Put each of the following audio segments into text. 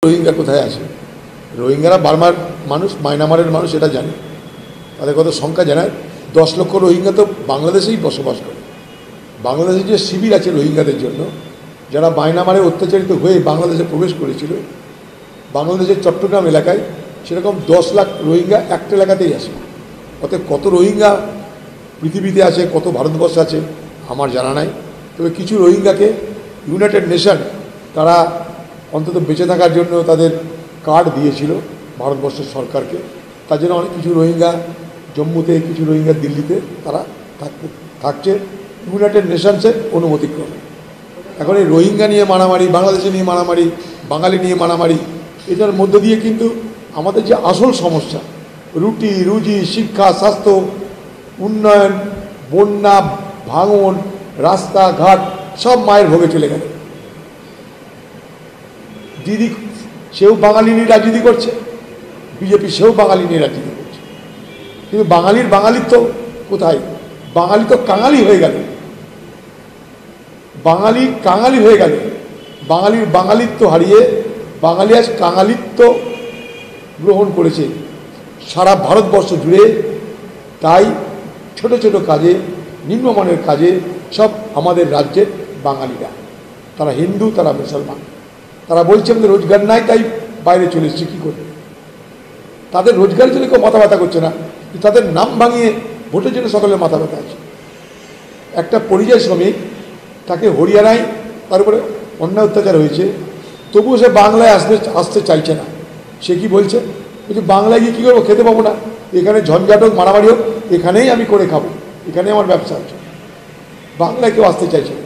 রোহিঙ্গা কোথায় আছে? রোহিঙ্গারা বার্মার মানুষ, মায়ানমারের মানুষ, এটা জানে। তাদের কত সংখ্যা জানায়? 10 লক্ষ রোহিঙ্গা তো বাংলাদেশেই বসবাস করে। বাংলাদেশে যে শিবির আছে রোহিঙ্গাদের জন্য, যারা মায়ানমারে অত্যাচারিত হয়ে বাংলাদেশে প্রবেশ করেছিল, বাংলাদেশের চট্টগ্রাম এলাকায় সেরকম 10 লাখ রোহিঙ্গা একটা এলাকাতেই আছে। অতএব কত রোহিঙ্গা পৃথিবীতে আছে, কত ভারতবর্ষে আছে আমার জানা নাই। তবে কিছু রোহিঙ্গাকে ইউনাইটেড নেশন তারা অন্তত বেঁচে থাকার জন্য তাদের কার্ড দিয়েছিল ভারতবর্ষের সরকারকে। তার জন্য অনেক কিছু রোহিঙ্গা জম্মুতে, কিছু রোহিঙ্গা দিল্লিতে তারা থাকছে ইউনাইটেড নেশনসের অনুমতিক্রমে। এখন এই রোহিঙ্গা নিয়ে মারামারি, বাংলাদেশে নিয়ে মারামারি, বাঙালি নিয়ে মারামারি, এটার মধ্য দিয়ে কিন্তু আমাদের যে আসল সমস্যা রুটি রুজি, শিক্ষা, স্বাস্থ্য, উন্নয়ন, বন্যা, ভাঙন, রাস্তাঘাট সব মায়ের ভোগে চলে গেল। দিদি সেও বাঙালি নিয়ে রাজনীতি করছে, বিজেপি সেও বাঙালি নিয়ে রাজনীতি করছে, কিন্তু বাঙালিত্ব কোথায়? বাঙালি তো কাঙালি হয়ে গেল, বাঙালি কাঙালি হয়ে গেল। বাঙালির বাঙালিত্ব হারিয়ে বাঙালি আজ কাঙালিত্ব গ্রহণ করেছে সারা ভারতবর্ষ জুড়ে। তাই ছোট ছোট কাজে, নিম্নমানের কাজে সব আমাদের রাজ্যের বাঙালিরা, তারা হিন্দু, তারা মুসলমান, তারা বলছে আমাদের রোজগার নাই তাই বাইরে চলে এসছে। কী করবে? তাদের রোজগারের জন্য কেউ মাথা ব্যথা করছে না, তাদের নাম ভাঙিয়ে ভোটের জন্য সকলের মাথা ব্যথা আছে। একটা পরিযায়ী শ্রমিক, তাকে হরিয়ানায় তার উপরে অন্যায় অত্যাচার হয়েছে, তবুও সে বাংলায় আসতে চাইছে না। সে কি বলছে? বাংলায় গিয়ে কী করবো? খেতে পাবো না, এখানে ঝঞ্ঝাট হোক, মারামারি হোক, এখানেই আমি করে খাবো, এখানেই আমার ব্যবসা আছে। বাংলায় কেউ আসতে চাইছে না,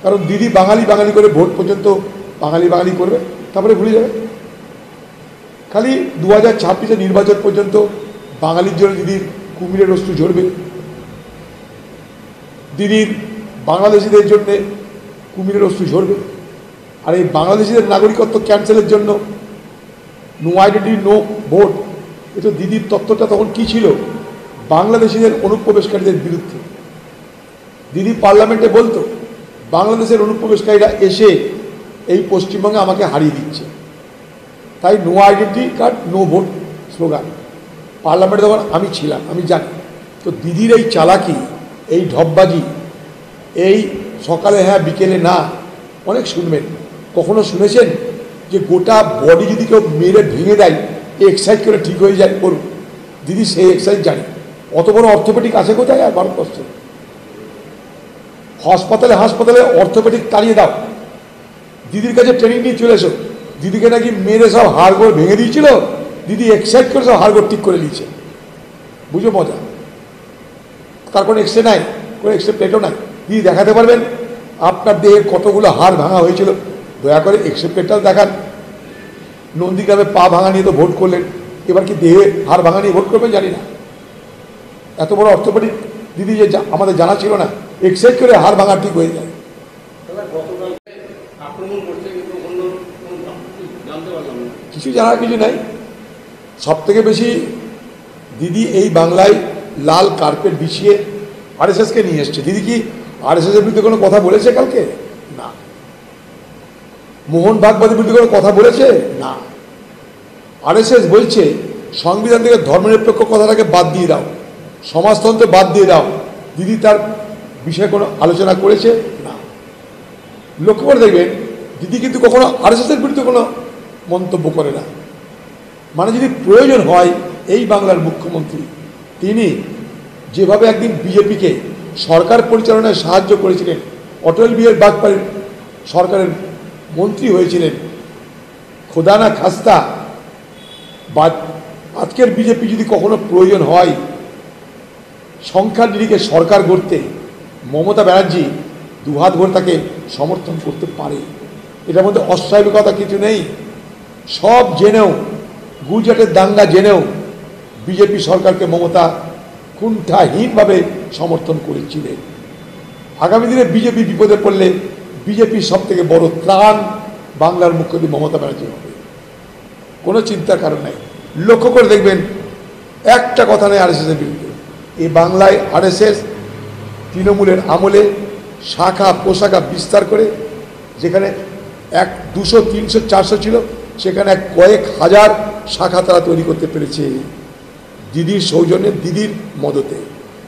কারণ দিদি বাঙালি বাঙালি করে ভোট পর্যন্ত বাঙালি বাঙালি করবে, তারপরে ভুলে যাবে। খালি 2026 নির্বাচন পর্যন্ত বাঙালির জন্য দিদির কুমিরের অস্ত্র ঝরবে, দিদির বাংলাদেশিদের জন্যে কুমিরের অস্ত্র ঝরবে। আর এই বাংলাদেশিদের নাগরিকত্ব ক্যান্সেলের জন্য নো আইডেন্টি নো ভোট, এ তো দিদির তত্ত্বটা তখন কী ছিল? বাংলাদেশিদের অনুপ্রবেশকারীদের বিরুদ্ধে। দিদি পার্লামেন্টে বলতো বাংলাদেশের অনুপ্রবেশকারীরা এসে এই পশ্চিমবঙ্গে আমাকে হারিয়ে দিচ্ছে, তাই no identity card no vote slogan. পার্লামেন্টে তখন আমি ছিলাম, আমি জানি। তো দিদির এই চালাকি, এই ঢপবাজি, এই সকালে হ্যাঁ বিকেলে না, অনেক শুনবেন। কখনো শুনেছেন যে গোটা বডি যদি কেউ মেরে ভেঙে দেয় এক্সারসাইজ করে ঠিক হয়ে যায়? করুন, দিদি সেই এক্সারসাইজ জানি। অত বড় অর্থোপেডিক আছে কোথায় আর ভারতবর্ষে? হাসপাতালে অর্থোপেডিক তাড়িয়ে দাও, দিদির কাছে ট্রেনিং নিয়ে চলে এসো। দিদিকে নাকি মেরে সব হাড়গোড় ভেঙে দিয়েছিল, দিদি এক্সারসাইজ করে সব হাড়গোড় ঠিক করে দিয়েছে। বুঝো মজা? তার কোনো এক্সরে নাই, কোনো এক্সরে প্লেটও নাই। দিদি দেখাতে পারবেন আপনার দেহে কতগুলো হাড় ভাঙা হয়েছিল? দয়া করে এক্সরে প্লেটটাও দেখান। নন্দীগ্রামে পা ভাঙা নিয়ে তো ভোট করলেন, এবার কি দেহে হাড় ভাঙা নিয়ে ভোট করবেন? জানি না। এত বড় অর্থোপেডিক দিদি যে আমাদের জানা ছিল না, এক্সারসাইজ করে হাড় ভাঙা ঠিক হয়ে যায়। কিছু জানার কিছু নাই। সব থেকে বেশি দিদি এই বাংলায় লাল কার্পেট বিছিয়ে আরএসএসকে নিয়ে এসছে। দিদি কি আরএসএসের বিরুদ্ধে কোনো কথা বলেছে কালকে? না। মোহন ভাগবতের বিরুদ্ধে কোনো কথা বলেছে? না। আরএসএস বলছে সংবিধান থেকে ধর্মনিরপেক্ষ কথাটাকে বাদ দিয়ে দাও, সমাজতন্ত্র বাদ দিয়ে দাও। দিদি তার বিষয়ে কোনো আলোচনা করেছে? না। লক্ষ্য করে দেখবেন দিদি কিন্তু কখনো আরএসএসের বিরুদ্ধে কোনো মন্তব্য করে না। মানে যদি প্রয়োজন হয়, এই বাংলার মুখ্যমন্ত্রী তিনি যেভাবে একদিন বিজেপিকে সরকার পরিচালনায় সাহায্য করেছিলেন, অটল বিহারী বাজপেয়ীর সরকারের মন্ত্রী হয়েছিলেন, খোদা না খাস্তা বা আজকের বিজেপি যদি কখনো প্রয়োজন হয় সংখ্যার নিরিখে সরকার গড়তে, মমতা ব্যানার্জি দুহাত ভরে তাকে সমর্থন করতে পারে। এটার মধ্যে অস্বাভাবিকতা কিছু নেই। সব জেনেও, গুজরাটের দাঙ্গা জেনেও বিজেপি সরকারকে মমতা কুণ্ঠাহীনভাবে সমর্থন করেছিলেন। আগামী দিনে বিজেপি বিপদে পড়লে বিজেপির সব থেকে বড় ত্রাণ বাংলার মুখ্যমন্ত্রী মমতা ব্যানার্জি হবে, কোনো চিন্তার কারণ নাই। লক্ষ্য করে দেখবেন একটা কথা নেই আরএসএসের বিরুদ্ধে। এই বাংলায় আরএসএস তৃণমূলের আমলে শাখা পোশাখা বিস্তার করে, যেখানে 200, 300, 400 ছিল, সেখানে কয়েক হাজার শাখা তারা তৈরি করতে পেরেছে দিদির সৌজন্যে, দিদির মদতে।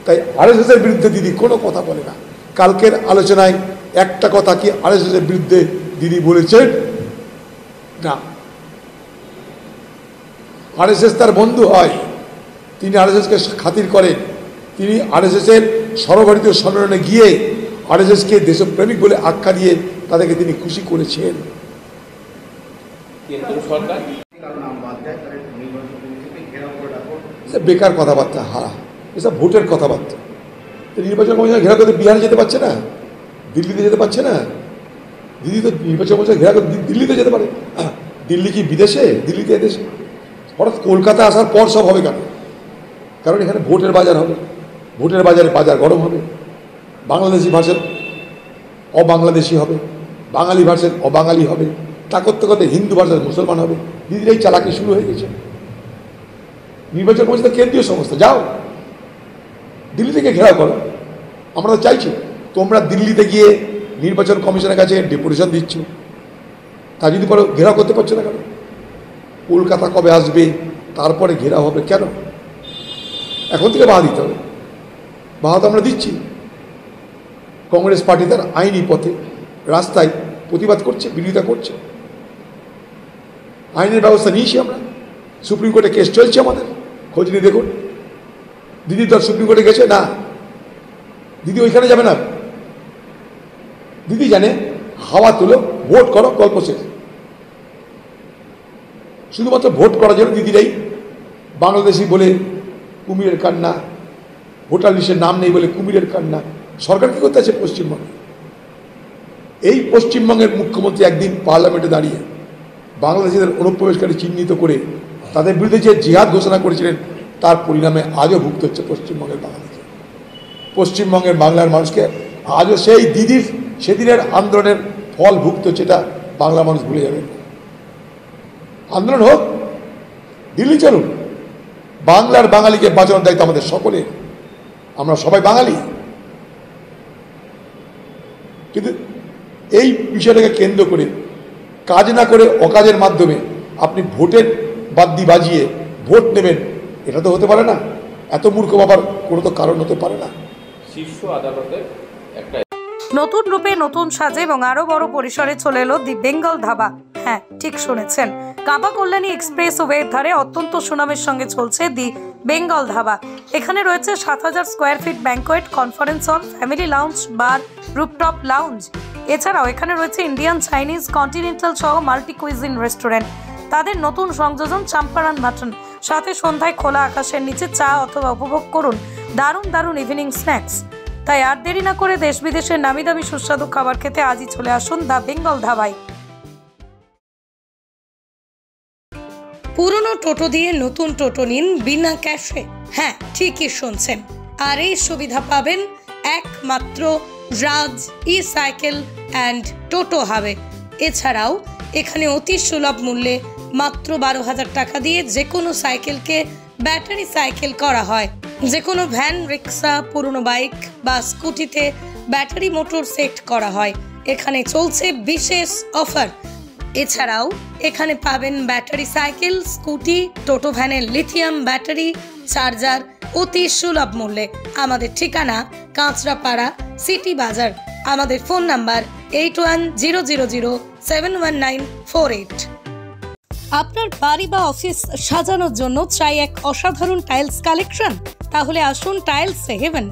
তাই আরএসএসের বিরুদ্ধে দিদি কোনো কথা বলে না। কালকের আলোচনায় একটা কথা কি আরএসএসের বিরুদ্ধে দিদি বলেছেন? না। আরএসএস তার বন্ধু হয়, তিনি আরএসএসকে খাতির করেন। তিনি আরএসএসের সর্বভারতীয় সম্মেলনে গিয়ে আরএসএসকে দেশপ্রেমিক বলে আখ্যা দিয়ে তাদেরকে তিনি খুশি করেছেন। বেকার কথাবার্তা, এসব ভোটের কথাবার্তা। নির্বাচন কমিশন ঘেরাও করতে বিহারে যেতে পারছে না, দিল্লিতে যেতে পারছে না। দিদি তো নির্বাচন কমিশন ঘেরাও করতে দিল্লিতে যেতে পারে। দিল্লি কি বিদেশে? দিল্লিতে এদেশে। হঠাৎ কলকাতা আসার পর সব হবে কেন? কারণ এখানে ভোটের বাজার হবে, ভোটের বাজারে বাজার গরম হবে। বাংলাদেশি ভার্সেন অবাংলাদেশি হবে, বাঙালি ভার্সেন অবাঙালি হবে, তা করতে করতে হিন্দু ভার্সেন মুসলমান হবে। দিদির এই চালাকি শুরু হয়ে গেছে। নির্বাচন কমিশন তো কেন্দ্রীয় সংস্থা, যাও দিল্লি থেকে ঘেরাও করো। আমরা তো চাইছি তোমরা দিল্লিতে গিয়ে নির্বাচন কমিশনের কাছে ডেপুটেশন দিচ্ছ, তা যদি পরে ঘেরাও করতে পারছো না কেন? কলকাতা কবে আসবে, তারপরে ঘেরাও হবে কেন? এখন থেকে বাধা দিতে হবে। বাধা তো আমরা দিচ্ছি। কংগ্রেস পার্টি তার আইনি পথে রাস্তায় প্রতিবাদ করছে, বিরোধিতা করছে। আইনের ব্যবস্থা নিয়েছি আমরা। সুপ্রিম কোর্টে কেস চলছে আমাদের, খোঁজ নিয়ে দেখুন। দিদি তো সুপ্রিম কোর্টে গেছে না, দিদি ওইখানে যাবে না। দিদি জানে হাওয়া তুলো, ভোট করো, গল্প শেষ। শুধুমাত্র ভোট করার জন্য দিদিরাই বাংলাদেশি বলে কুমিরের কান্না, ভোটার লিস্টের নাম নেই বলে কুমিরের কান্না। সরকার কি করতে আছে পশ্চিমবঙ্গে? এই পশ্চিমবঙ্গের মুখ্যমন্ত্রী একদিন পার্লামেন্টে দাঁড়িয়ে বাংলাদেশিদের অনুপ্রবেশকারী চিহ্নিত করে তাদের বিরুদ্ধে যে জিহাদ ঘোষণা করেছিলেন, তার পরিণামে আজও ভুগতে হচ্ছে পশ্চিমবঙ্গের বাঙালিকে। পশ্চিমবঙ্গের বাংলার মানুষকে আজও সেই দিদির সেদিনের আন্দোলনের ফল ভুগতে হচ্ছে, এটা বাংলা মানুষ ভুলে যাবেন। আন্দোলন হোক, দিল্লি চলুন, বাংলার বাঙালিকে বাঁচানোর দায়িত্ব আমাদের সকলের। আমরা সবাই বাঙালি। কিন্তু এই বিষয়টাকে কেন্দ্র করে কাজ না করে অকাজের মাধ্যমে আপনি ভোটের বাদ্যি বাজিয়ে ভোট নেবেন, এটা তো হতে পারে না। এত মূর্খ বাবার কোনো তো কারণ হতে পারে না। শীর্ষ আদালতের একটা নতুন রূপে, নতুন সাজে এবং আরো বড় পরিসরে চলে এলো দি বেঙ্গল ধাবা। হ্যাঁ, ঠিক শুনেছেন, কাবা কল্যাণী এক্সপ্রেস ওয়ের ধারে অত্যন্ত সুনামের সঙ্গে চলছে দি বেঙ্গল ধাবা। এখানে রয়েছে 7000 square feet banquet, conference hall, family lounge, bar, rooftop lounge. এছাড়াও এখানে রয়েছে ইন্ডিয়ান, চাইনিজ, কন্টিনেন্টাল সহ মাল্টি কুইজিন রেস্টুরেন্ট। তাদের নতুন সংযোজন চাম্পারান মাটন, সাথে সন্ধ্যায় খোলা আকাশের নিচে চা অথবা উপভোগ করুন দারুণ দারুণ ইভিনিং স্ন্যাক্স। তাই আর দেরি না করে দেশ বিদেশের নামি দামি সুস্বাদু খাবার খেতে আজই চলে আসুন দ্য বেঙ্গল ধাবায়। পুরনো টোটো দিয়ে নতুন টোটো নিন বিনা ক্যাশে। হ্যাঁ, ঠিকই শুনছেন, আর এই সুবিধা পাবেন একমাত্র রাজ ই সাইকেল অ্যান্ড টোটো হাবে। এছাড়াও এখানে অতি সুলভ মূল্যে মাত্র 12,000 টাকা দিয়ে যে কোনো সাইকেলকে ব্যাটারি সাইকেল করা হয়। যে কোনো ভ্যান, রিক্সা, পুরনো বাইক বা স্কুটিতে ব্যাটারি মোটর সেট করা হয়। এখানে চলছে বিশেষ অফার। এছাড়াও এখানে পাবেন ব্যাটারি সাইকেল, স্কুটি, টোটো ভ্যানের লিথিয়াম ব্যাটারি, চার্জার অতি সুলভ মূল্যে। আমাদের ঠিকানা কাঁচরাপাড়া, সিটি বাজার। আমাদের ফোন নাম্বার 8100071948। আপনার বাড়ি বা অফিস সাজানোর জন্য চাই এক অসাধারণ টাইলস কালেকশন? তাহলে আসুন Tiles Heaven,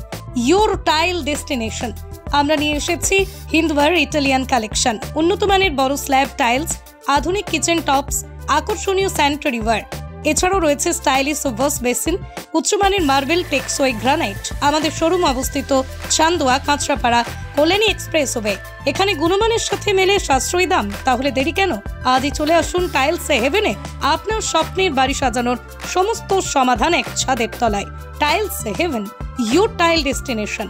your tile destination. আমরা নিয়ে এসেছি হিন্দওয়ার ইটালিয়ান কালেকশন, উন্নত মানের বড় স্ল্যাব টাইলস, আধুনিক কিচেন টপস, আকর্ষণীয় স্যানিটারি ওয়্যার। এছাড়াও রয়েছে স্টাইলিশ ওয়াশ বেসিন, উচ্চমানের মার্বেল, টেকসই গ্রানাইট। আমাদের শোরুম অবস্থিত চান্দোয়া, কাঁচরাপাড়া, কল্যাণী এক্সপ্রেসওয়ে। এখানে গুণমানের সাথে মেলে সাশ্রয়ী দাম। তাহলে দেরি কেন? আজই চলে আসুন টাইলস হেভেনে। আপনার স্বপ্নের বাড়ি সাজানোর সমস্ত সমাধান এক ছাদের তলায়। Tiles Heaven, your tile destination.